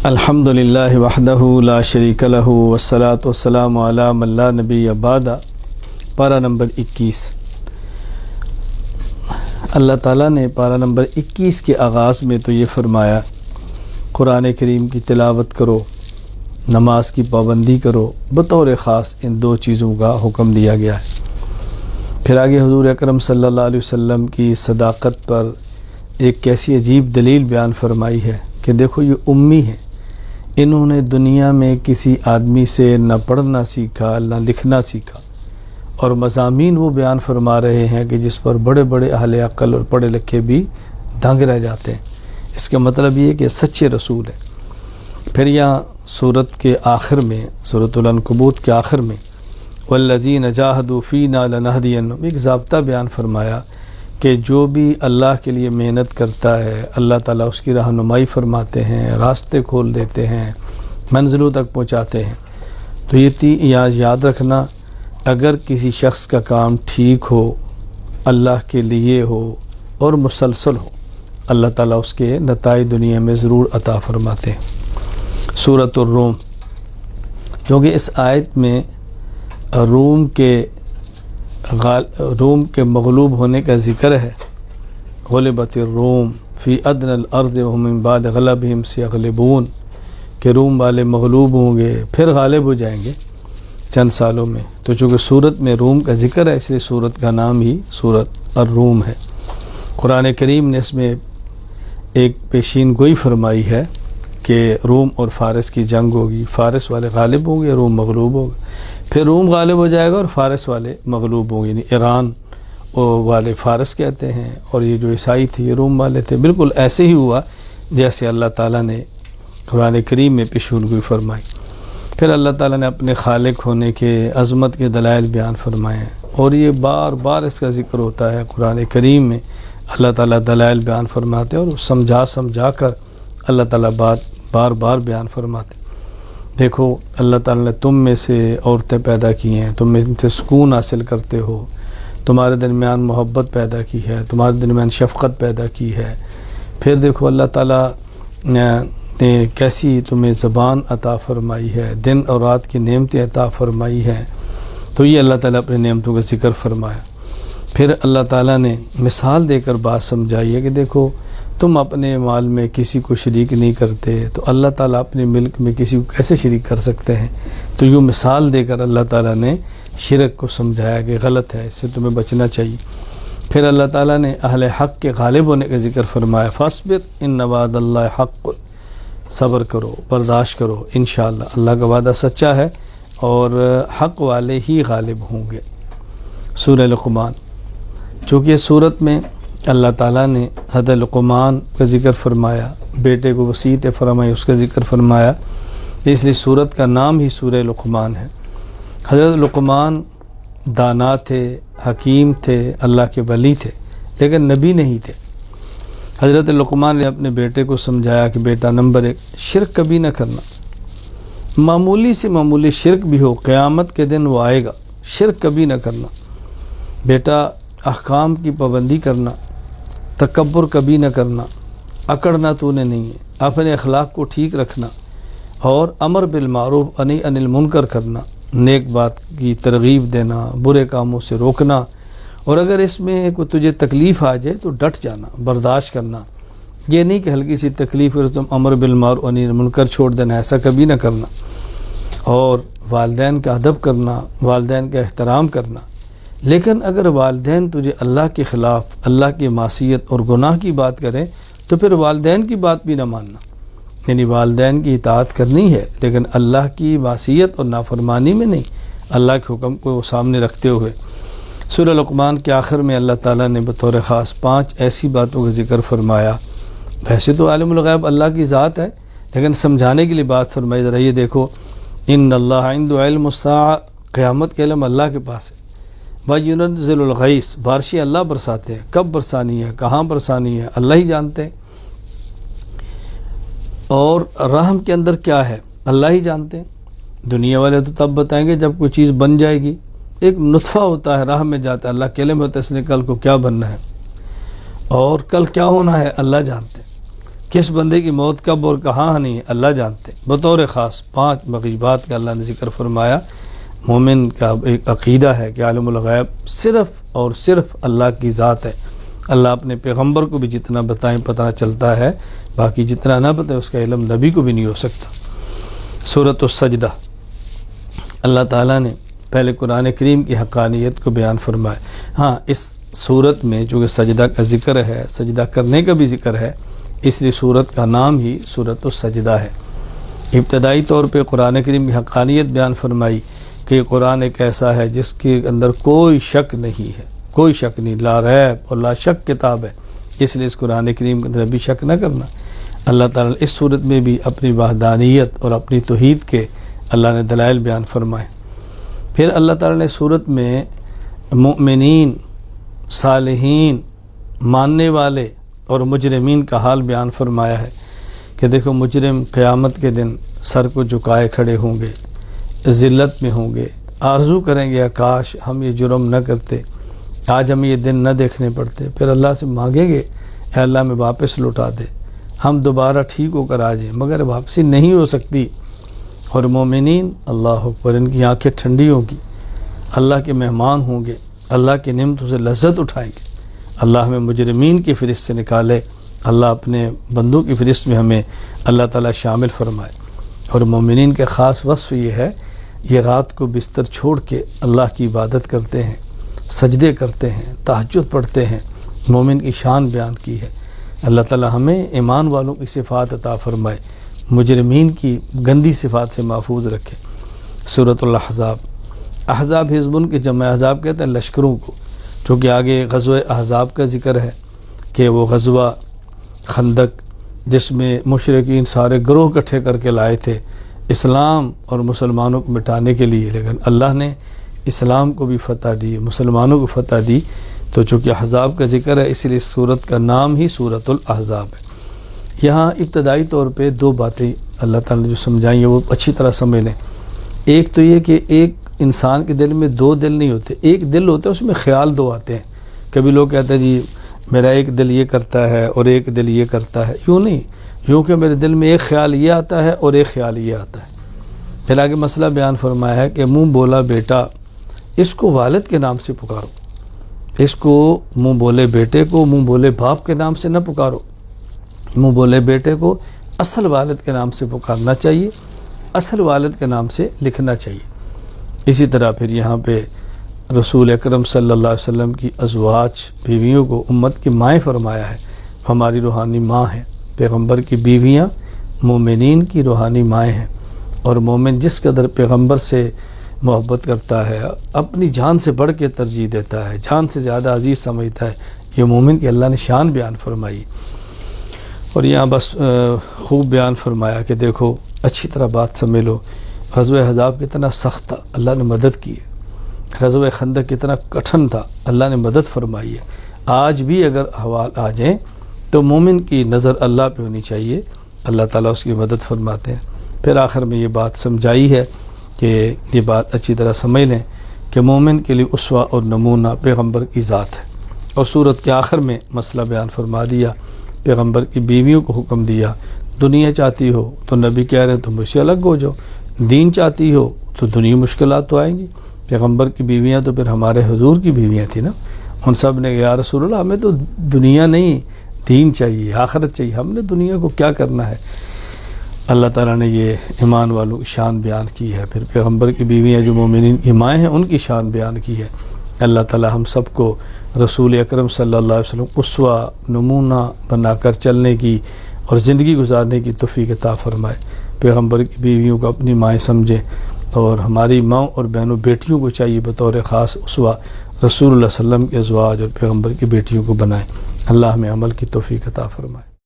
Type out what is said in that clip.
الحمدللہ وحدہ لا شریک لہ والصلاۃ والسلام علی من لا نبی بعد۔ پارہ نمبر 21۔ اللہ تعالیٰ نے پارہ نمبر 21 کے آغاز میں تو یہ فرمایا قرآن کریم کی تلاوت کرو، نماز کی پابندی کرو، بطور خاص ان دو چیزوں کا حکم دیا گیا ہے۔ پھر آگے حضور اکرم صلی اللہ علیہ وسلم کی صداقت پر ایک کیسی عجیب دلیل بیان فرمائی ہے کہ دیکھو یہ امی ہیں، انہوں نے دنیا میں کسی آدمی سے نہ پڑھنا سیکھا نہ لکھنا سیکھا، اور مضامین وہ بیان فرما رہے ہیں کہ جس پر بڑے بڑے اہل عقل اور پڑھے لکھے بھی دنگ رہ جاتے ہیں۔ اس کا مطلب یہ ہے کہ سچے رسول ہیں۔ پھر یہاں سورت کے آخر میں، سورۃ العنکبوت کے آخر میں والذین جاہدوا فینا لنہدینہم، ایک ضابطہ بیان فرمایا کہ جو بھی اللہ کے لیے محنت کرتا ہے اللہ تعالیٰ اس کی رہنمائی فرماتے ہیں، راستے کھول دیتے ہیں، منزلوں تک پہنچاتے ہیں۔ تو یہ یاد رکھنا، اگر کسی شخص کا کام ٹھیک ہو، اللہ کے لیے ہو اور مسلسل ہو، اللہ تعالیٰ اس کے نتائج دنیا میں ضرور عطا فرماتے ہیں۔ سورۃ الروم، کیونکہ اس آیت میں روم کے مغلوب ہونے کا ذکر ہے۔ غلبت الروم فی ادنی الارض وهم من بعد غلبهم سیغلبون، کہ روم والے مغلوب ہوں گے پھر غالب ہو جائیں گے چند سالوں میں۔ تو چونکہ سورت میں روم کا ذکر ہے، اس لیے سورت کا نام ہی سورت الروم ہے۔ قرآن کریم نے اس میں ایک پیشین گوئی فرمائی ہے کہ روم اور فارس کی جنگ ہوگی، فارس والے غالب ہوں گے، روم مغلوب ہوگا، پھر روم غالب ہو جائے گا اور فارس والے مغلوب ہوں گے، یعنی ایران والے فارس کہتے ہیں اور یہ جو عیسائی تھے یہ روم والے تھے۔ بالکل ایسے ہی ہوا جیسے اللہ تعالیٰ نے قرآن کریم میں پیشین گوئی فرمائی۔ پھر اللہ تعالیٰ نے اپنے خالق ہونے کے عظمت کے دلائل بیان فرمائے ہیں، اور یہ بار بار اس کا ذکر ہوتا ہے قرآن کریم میں۔ اللہ تعالیٰ دلائل بیان فرماتے ہیں اور سمجھا کر اللہ تعالیٰ بار بار بیان فرماتے۔ دیکھو اللہ تعالیٰ نے تم میں سے عورتیں پیدا کی ہیں، تم میں سے سکون حاصل کرتے ہو، تمہارے درمیان محبت پیدا کی ہے، تمہارے درمیان شفقت پیدا کی ہے۔ پھر دیکھو اللہ تعالیٰ نے کیسی تمہیں زبان عطا فرمائی ہے، دن اور رات کی نعمتیں عطا فرمائی ہیں۔ تو یہ اللہ تعالیٰ اپنے نعمتوں کا ذکر فرمایا۔ پھر اللہ تعالیٰ نے مثال دے کر بات سمجھائی ہے کہ دیکھو تم اپنے مال میں کسی کو شریک نہیں کرتے، تو اللہ تعالیٰ اپنے ملک میں کسی کو کیسے شریک کر سکتے ہیں؟ تو یہ مثال دے کر اللہ تعالیٰ نے شرک کو سمجھایا کہ غلط ہے، اس سے تمہیں بچنا چاہیے۔ پھر اللہ تعالیٰ نے اہل حق کے غالب ہونے کا ذکر فرمایا، فاصبر ان وعد اللہ حق، صبر کرو، برداشت کرو، انشاءاللہ اللہ کا وعدہ سچا ہے اور حق والے ہی غالب ہوں گے۔ سورہ لقمان، چونکہ سورت میں اللہ تعالیٰ نے حضرت لقمان کا ذکر فرمایا، بیٹے کو وصیت فرمائی، اس کا ذکر فرمایا، اس لیے سورت کا نام ہی سورہ لقمان ہے۔ حضرت لقمان دانا تھے، حکیم تھے، اللہ کے ولی تھے، لیکن نبی نہیں تھے۔ حضرت لقمان نے اپنے بیٹے کو سمجھایا کہ بیٹا نمبر 1 شرک کبھی نہ کرنا، معمولی سے معمولی شرک بھی ہو قیامت کے دن وہ آئے گا، شرک کبھی نہ کرنا۔ بیٹا احکام کی پابندی کرنا، تکبر کبھی نہ کرنا، اکڑنا تو نے نہیں ہے، اپنے اخلاق کو ٹھیک رکھنا اور امر بالمعروف نہی عن المنکر کرنا، نیک بات کی ترغیب دینا، برے کاموں سے روکنا، اور اگر اس میں کوئی تجھے تکلیف آ جائے تو ڈٹ جانا، برداشت کرنا۔ یہ نہیں کہ ہلکی سی تکلیف ہے تم امر بالمعروف نہی عن المنکر چھوڑ دینا، ایسا کبھی نہ کرنا۔ اور والدین کا ادب کرنا، والدین کا احترام کرنا۔ لیکن اگر والدین تجھے اللہ کے خلاف، اللہ کی معصیت اور گناہ کی بات کریں تو پھر والدین کی بات بھی نہ ماننا، یعنی والدین کی اطاعت کرنی ہے لیکن اللہ کی معصیت اور نافرمانی میں نہیں، اللہ کے حکم کو سامنے رکھتے ہوئے۔ سورہ لقمان کے آخر میں اللہ تعالیٰ نے بطور خاص 5 ایسی باتوں کا ذکر فرمایا۔ ویسے تو عالم الغیب اللہ کی ذات ہے، لیکن سمجھانے کے لیے بات فرمائی۔ ذرا یہ دیکھو، ان اللہ عندہ علم الساعہ، قیامت کا علم اللہ کے پاس ہے۔ وَيُنَزِّلُ الْغَيْثَ، بارشیں اللہ برساتے ہیں، کب برسانی ہے، کہاں برسانی ہے، اللہ ہی جانتے ہیں۔ اور رحم کے اندر کیا ہے اللہ ہی جانتے ہیں۔ دنیا والے تو تب بتائیں گے جب کوئی چیز بن جائے گی، ایک نطفہ ہوتا ہے راہ میں جاتا ہے، اللہ کے علم ہوتا ہے اس نے کل کو کیا بننا ہے اور کل کیا ہونا ہے اللہ جانتے ہیں۔ کس بندے کی موت کب اور کہاں نہیں ہے اللہ جانتے۔ بطور خاص 5 مغیبات کا اللہ نے ذکر فرمایا۔ مومن کا ایک عقیدہ ہے کہ عالم الغیب صرف اور صرف اللہ کی ذات ہے۔ اللہ اپنے پیغمبر کو بھی جتنا بتائیں پتہ چلتا ہے، باقی جتنا نہ بتائے اس کا علم نبی کو بھی نہیں ہو سکتا۔ سورۃ السجدہ، اللہ تعالیٰ نے پہلے قرآن کریم کی حقانیت کو بیان فرمایا۔ ہاں، اس سورت میں چونکہ سجدہ کا ذکر ہے، سجدہ کرنے کا بھی ذکر ہے، اس لیے سورت کا نام ہی سورۃ السجدہ ہے۔ ابتدائی طور پہ قرآن کریم کی حقانیت بیان فرمائی کہ یہ قرآن ایک ایسا ہے جس کے اندر کوئی شک نہیں ہے، کوئی شک نہیں، لا ریب اور لا شک کتاب ہے، اس لیے اس قرآن کریم کے اندر بھی شک نہ کرنا۔ اللہ تعالیٰ نے اس صورت میں بھی اپنی وحدانیت اور اپنی توحید کے اللہ نے دلائل بیان فرمائے۔ پھر اللہ تعالیٰ نے صورت میں مؤمنین، صالحین، ماننے والے اور مجرمین کا حال بیان فرمایا ہے کہ دیکھو مجرم قیامت کے دن سر کو جھکائے کھڑے ہوں گے، ذلت میں ہوں گے، آرزو کریں گے کاش ہم یہ جرم نہ کرتے، آج ہمیں یہ دن نہ دیکھنے پڑتے۔ پھر اللہ سے مانگیں گے اے اللہ میں واپس لوٹا دے، ہم دوبارہ ٹھیک ہو کر آ جائیں، مگر واپسی نہیں ہو سکتی۔ اور مومنین، اللہ اکبر، ان کی آنکھیں ٹھنڈی ہوں گی، اللہ کے مہمان ہوں گے، اللہ کی نعمتوں سے لذت اٹھائیں گے۔ اللہ ہمیں مجرمین کی فہرست سے نکالے، اللہ اپنے بندوں کی فہرست میں ہمیں اللہ تعالیٰ شامل فرمائے۔ اور مومنین کے خاص وصف یہ ہے، یہ رات کو بستر چھوڑ کے اللہ کی عبادت کرتے ہیں، سجدے کرتے ہیں، تہجد پڑھتے ہیں۔ مومن کی شان بیان کی ہے۔ اللہ تعالیٰ ہمیں ایمان والوں کی صفات عطا فرمائے، مجرمین کی گندی صفات سے محفوظ رکھے۔ سورۃ الاحزاب، احزاب حزب کے جمع احزاب کہتے ہیں لشکروں کو، چونکہ آگے غزوہ احزاب کا ذکر ہے کہ وہ غزوہ خندق جس میں مشرکین سارے گروہ اکٹھے کر کے لائے تھے اسلام اور مسلمانوں کو مٹانے کے لیے، لیکن اللہ نے اسلام کو بھی فتح دی، مسلمانوں کو فتح دی۔ تو چونکہ احزاب کا ذکر ہے اس لیے اس صورت کا نام ہی سورۃ الاحزاب ہے۔ یہاں ابتدائی طور پہ 2 باتیں اللہ تعالیٰ نے جو سمجھائیں ہیں وہ اچھی طرح سمجھ لیں۔ ایک تو یہ کہ ایک انسان کے دل میں 2 دل نہیں ہوتے، ایک دل ہوتا ہے، اس میں خیال 2 آتے ہیں۔ کبھی لوگ کہتے ہیں جی میرا ایک دل یہ کرتا ہے اور ایک دل یہ کرتا ہے، یوں نہیں، یوں کہ میرے دل میں ایک خیال یہ آتا ہے اور ایک خیال یہ آتا ہے۔ پھر آگے مسئلہ بیان فرمایا ہے کہ منہ بولا بیٹا، اس کو والد کے نام سے پکارو، اس کو منہ بولے بیٹے کو منہ بولے باپ کے نام سے نہ پکارو، منہ بولے بیٹے کو اصل والد کے نام سے پکارنا چاہیے، اصل والد کے نام سے لکھنا چاہیے۔ اسی طرح پھر یہاں پہ رسول اکرم صلی اللہ علیہ وسلم کی ازواج بیویوں کو امت کی مائیں فرمایا ہے، ہماری روحانی ماں ہیں۔ پیغمبر کی بیویاں مومنین کی روحانی مائیں ہیں، اور مومن جس قدر پیغمبر سے محبت کرتا ہے، اپنی جان سے بڑھ کے ترجیح دیتا ہے، جان سے زیادہ عزیز سمجھتا ہے، یہ مومن کی اللہ نے شان بیان فرمائی۔ اور یہاں بس خوب بیان فرمایا کہ دیکھو اچھی طرح بات سمجھ لو، غزوہ احزاب کتنا سخت تھا، اللہ نے مدد کی ہے۔ غزوہ خندق کتنا کٹھن تھا، اللہ نے مدد فرمائی ہے۔ آج بھی اگر احوال آ جائیں تو مومن کی نظر اللہ پہ ہونی چاہیے، اللہ تعالیٰ اس کی مدد فرماتے ہیں۔ پھر آخر میں یہ بات سمجھائی ہے کہ یہ بات اچھی طرح سمجھ لیں کہ مومن کے لیے اسوہ اور نمونہ پیغمبر کی ذات ہے۔ اور سورت کے آخر میں مسئلہ بیان فرما دیا، پیغمبر کی بیویوں کو حکم دیا، دنیا چاہتی ہو تو نبی کہہ رہے تو مجھ سے الگ ہو جاؤ، دین چاہتی ہو تو دنیا مشکلات تو آئیں گی۔ پیغمبر کی بیویاں تو پھر ہمارے حضور کی بیویاں تھیں نا، ان سب نے یا رسول اللہ ہمیں تو دنیا نہیں دین چاہیے، آخرت چاہیے، ہم نے دنیا کو کیا کرنا ہے۔ اللہ تعالیٰ نے یہ ایمان والوں کی شان بیان کی ہے۔ پھر پیغمبر کی بیویاں جو مومنین کی مائیں ہیں ان کی شان بیان کی ہے۔ اللہ تعالیٰ ہم سب کو رسول اکرم صلی اللہ علیہ وسلم اسوہ نمونہ بنا کر چلنے کی اور زندگی گزارنے کی توفیق عطا فرمائے۔ پیغمبر کی بیویوں کو اپنی مائیں سمجھیں، اور ہماری ماں اور بہنوں بیٹیوں کو چاہیے بطور خاص اسوہ رسول اللہ صلی اللہ علیہ وسلم کے ازواج اور پیغمبر کی بیٹیوں کو بنائیں۔ اللہ ہمیں عمل کی توفیق عطا فرمائے۔